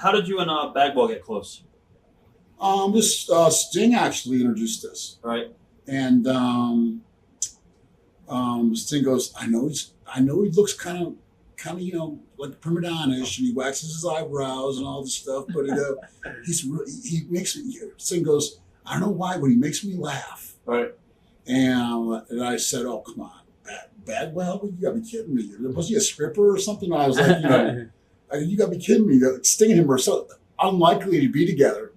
How did you and Bagwell get close? This Sting actually introduced us, Right. and Sting goes, I know he looks kind of, like prima donna-ish, and he waxes his eyebrows and all this stuff, but he makes me. Sting goes, I don't know why, but he makes me laugh. Right. And I said, oh come on, Bagwell, you gotta be kidding me. Was he a stripper or something? I was like, you gotta be kidding me. Sting and him were so unlikely to be together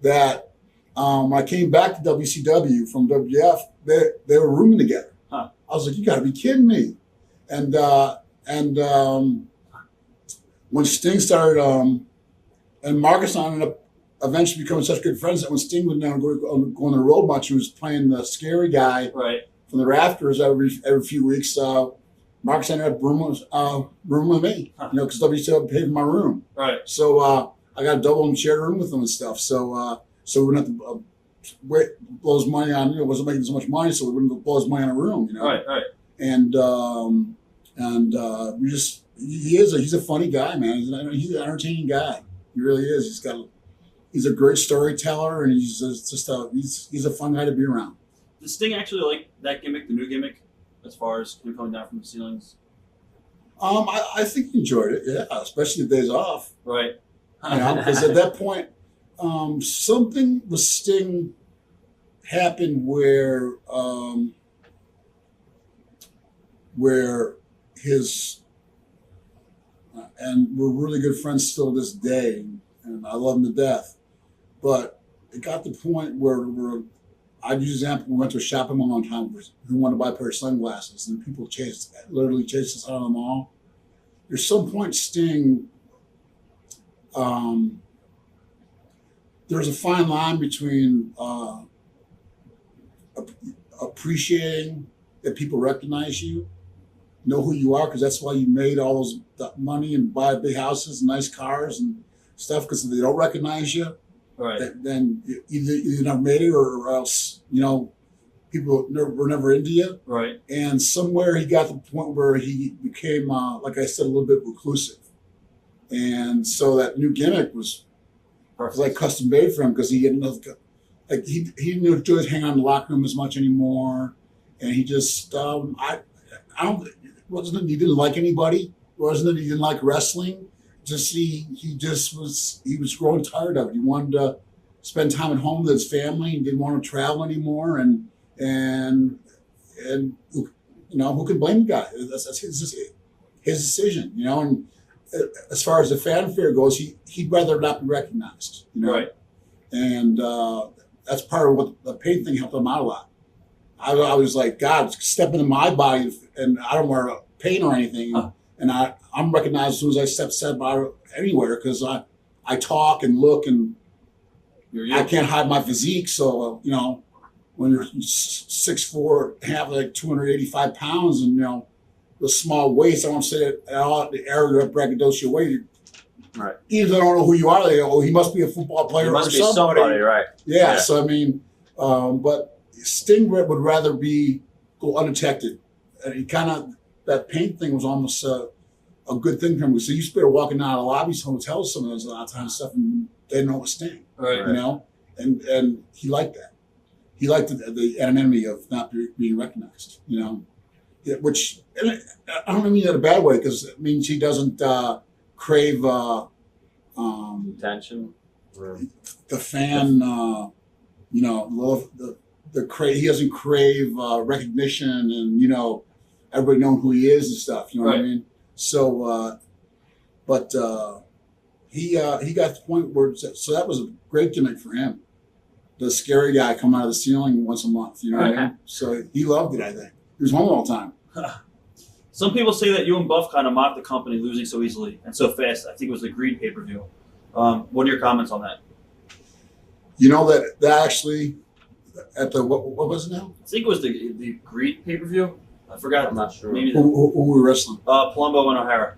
that when I came back to WCW from WF, they were rooming together. Huh. I was like, you gotta be kidding me. And when Sting started, and Marcus ended up eventually becoming such good friends that when Sting was now going on the road much, he was playing the scary guy Right. from the rafters every few weeks. Marcus ended up rooming with me, because WCW paid for my room. Right. So I got a double and shared room with him and stuff. So we wouldn't have to blow his money on. Wasn't making so much money, so we wouldn't have to blow his money on a room. Right. Right. And we just he's a funny guy, man. He's an entertaining guy. He really is. He's a great storyteller, and he's a fun guy to be around. Does Sting actually like that gimmick, the new gimmick, as far as him coming down from the ceilings? I think he enjoyed it, yeah, especially the days off. Right. Because at that point, something with Sting happened where his and we're really good friends still to this day, and I love him to death. But it got to the point where I'd use an example. We went to a shopping mall one time who wanted to buy a pair of sunglasses, and people literally chased us out of the mall. There's some point Sting, there's a fine line between appreciating that people recognize you, know who you are, because that's why you made all that money and buy big houses and nice cars and stuff, because if they don't recognize you, Right. then you never made it, or else people were never into you. Right. And somewhere he got to the point where he became, like I said, a little bit reclusive, and so that new gimmick was like custom made for him, because he didn't enjoy hanging out in the locker room as much anymore, and he just he didn't like anybody. It wasn't that he didn't like wrestling. He was growing tired of it. He wanted to spend time at home with his family and didn't want to travel anymore. And who can blame the guy? That's his decision. And as far as the fanfare goes, he'd rather not be recognized. Right. And that's part of what the pain thing helped him out a lot. I was like, God, step into my body, and I don't wear paint or anything. Huh. And I'm recognized as soon as I step out anywhere, because I talk and look, and I can't hide my physique. So, when you're 6'4", have like 285 pounds, and, the small waist, I won't say it at all, the arrogant braggadocio way. Right. Even if they don't know who you are, they go, oh, he must be a football player or somebody. Right. Yeah, so I mean, but Sting would rather go undetected. And he that paint thing was almost a good thing for him. So you used to be walking out of lobbies, hotels, some of those a lot of times stuff, and they didn't know it was Sting. Right. And he liked that. He liked the anonymity of not being recognized. Which I don't mean that in a bad way, because it means he doesn't crave Attention. the fan. Love he doesn't crave recognition, and everybody knowing who he is and stuff. You know what I mean? So, but he got to the point where so that was a great gimmick for him. The scary guy coming out of the ceiling once a month. You know what I mean? So he loved it. I think he was home all the time. Some people say that you and Buff kind of mocked the company losing so easily and so fast. I think it was the Greed pay-per-view. What are your comments on that? That actually at the what was it now? I think it was the Greed pay-per-view. I forgot. I'm not sure. Maybe who were wrestling? Palumbo and O'Hara.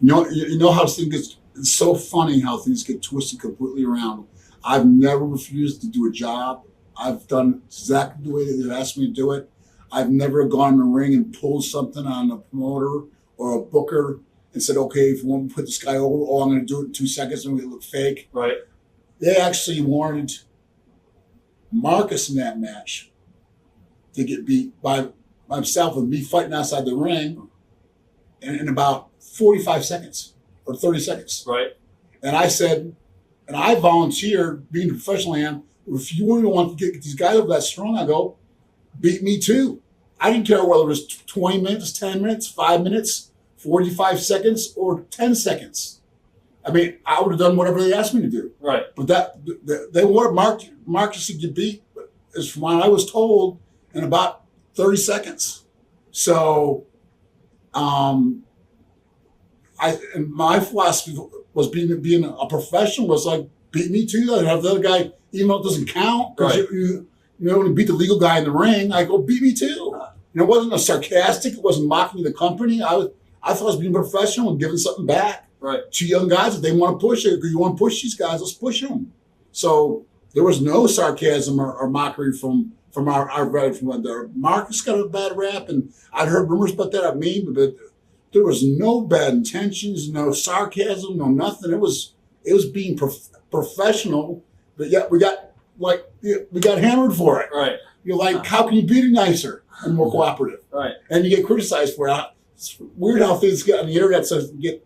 You know how things it's so funny how things get twisted completely around. I've never refused to do a job. I've done exactly the way that they've asked me to do it. I've never gone in the ring and pulled something on a promoter or a booker and said, okay, if you want to put this guy over, oh, I'm going to do it in 2 seconds and we look fake. Right. They actually wanted Marcus in that match to get beat by himself and me fighting outside the ring in about 45 seconds or 30 seconds. Right. And I said, and I volunteered, being a professional I am, if you really want to get these guys over that strong, I go, beat me too. I didn't care whether it was 20 minutes, 10 minutes, 5 minutes, 45 seconds, or 10 seconds. I mean, I would have done whatever they asked me to do. Right. But they were Marcus to get beat, as from what I was told, in about 30 seconds. So, and my philosophy was being a professional was like, beat me too. I'd have the other guy, even though it doesn't count, because Right. you when you beat the legal guy in the ring, I go, beat me too. It wasn't a sarcastic, it wasn't mocking the company. I thought I was being professional and giving something back Right. to young guys. If they want to push it, if you want to push these guys, let's push them. So there was no sarcasm or mockery from our from Marcus got a bad rap, and I'd heard rumors about that. I mean, but there was no bad intentions, no sarcasm, no nothing. It was being professional, but yet we got hammered for it. Right. You're like, how can you be nicer and more cooperative? Right. And you get criticized for it. It's weird how things get on the internet get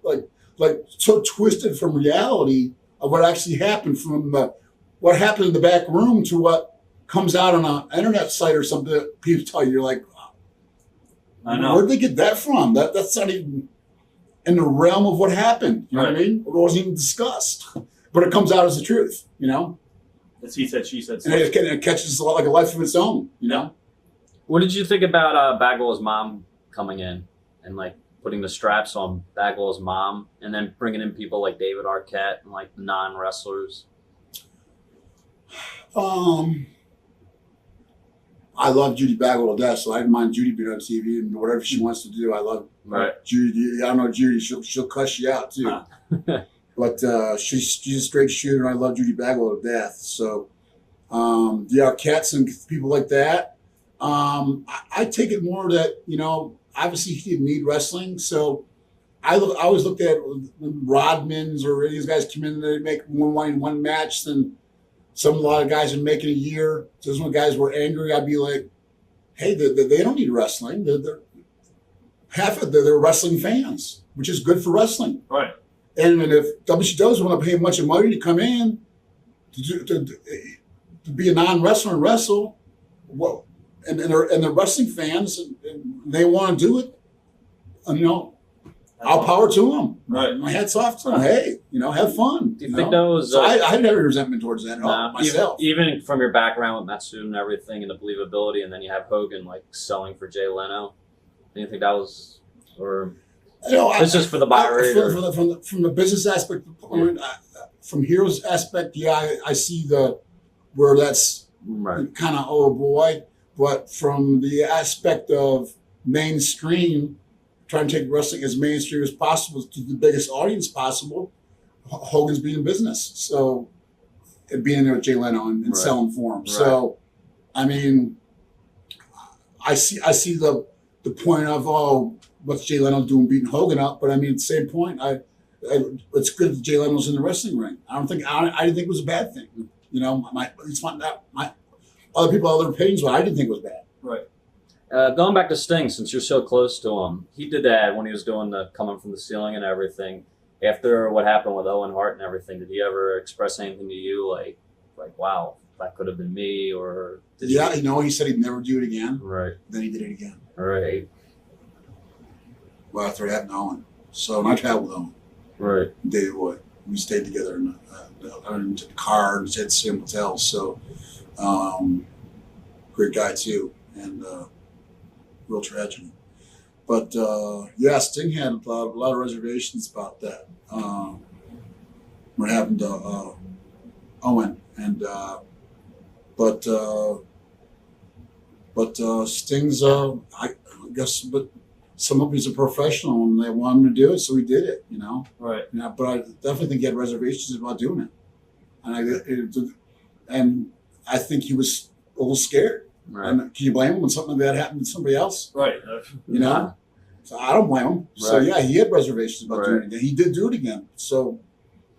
like so twisted from reality of what actually happened, from what happened in the back room to what comes out on an internet site or something that people tell you. You're like, I know. where'd they get that from? That's not even in the realm of what happened. You know what I mean? It wasn't even discussed, but it comes out as the truth. It's he said, she said. And it catches like a life of its own. What did you think about Bagwell's mom coming in and like putting the straps on Bagwell's mom, and then bringing in people like David Arquette and like non-wrestlers? I love Judy Bagwell to death, so I didn't mind Judy being on TV and whatever she wants to do. I love Judy. I know Judy; she'll cuss you out too. But she's a straight shooter, and I love Judy Bagwell to death. So the Arquettes and people like that, I take it more that obviously he didn't need wrestling, so I always looked at Rodmans or any of these guys come in and they make more money in one match than a lot of guys would make in a year. So when guys were angry, I'd be like, hey, they don't need wrestling. They're wrestling fans, which is good for wrestling. Right. And if WCW want to pay a bunch of money to come in to be a non-wrestler and wrestle, well, and they're wrestling fans and they want to do it, all power to them. Right. My hat's off to them. Hey, have fun. Do you think that was? So I didn't have any resentment towards that at all myself. Even from your background with Matsuda and everything and the believability, and then you have Hogan like selling for Jay Leno. Do you think that was, or it's just for the buy rate? From the business aspect, from Hero's aspect, yeah, I see where that's kind of, oh boy. But from the aspect of mainstream, trying to take wrestling as mainstream as possible to the biggest audience possible, Hogan's being in business. So, and being there with Jay Leno and selling for him. Right. So, I mean, I see the point of, what's Jay Leno doing beating Hogan up? But I mean, at the same point, it's good that Jay Leno's in the wrestling ring. I didn't think it was a bad thing. It's fun that other people have other opinions, but I didn't think it was bad. Right. Going back to Sting, since you're so close to him, he did that when he was doing the coming from the ceiling and everything. After what happened with Owen Hart and everything, did he ever express anything to you like wow, that could have been me, or did he said he'd never do it again. Right. Then he did it again. Right. Well, after that, Owen. So and I traveled with Owen. Right. David Wood. We stayed together in the car and stayed at the same hotel. So, great guy too, and real tragedy. But Sting had a lot of reservations about that. What happened to Owen, and but Sting's I guess, but some of he's a professional and they want him to do it, so he did it. Right. Yeah, but I definitely think he had reservations about doing it, and I think he was a little scared. Right. And can you blame him when something like that happened to somebody else? Right. So I don't blame him. So Right. yeah, he had reservations about doing Right. it again. He did do it again. So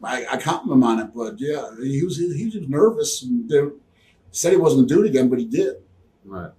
I compliment him on it. But yeah, he was nervous and said he wasn't going to do it again, but he did. Right.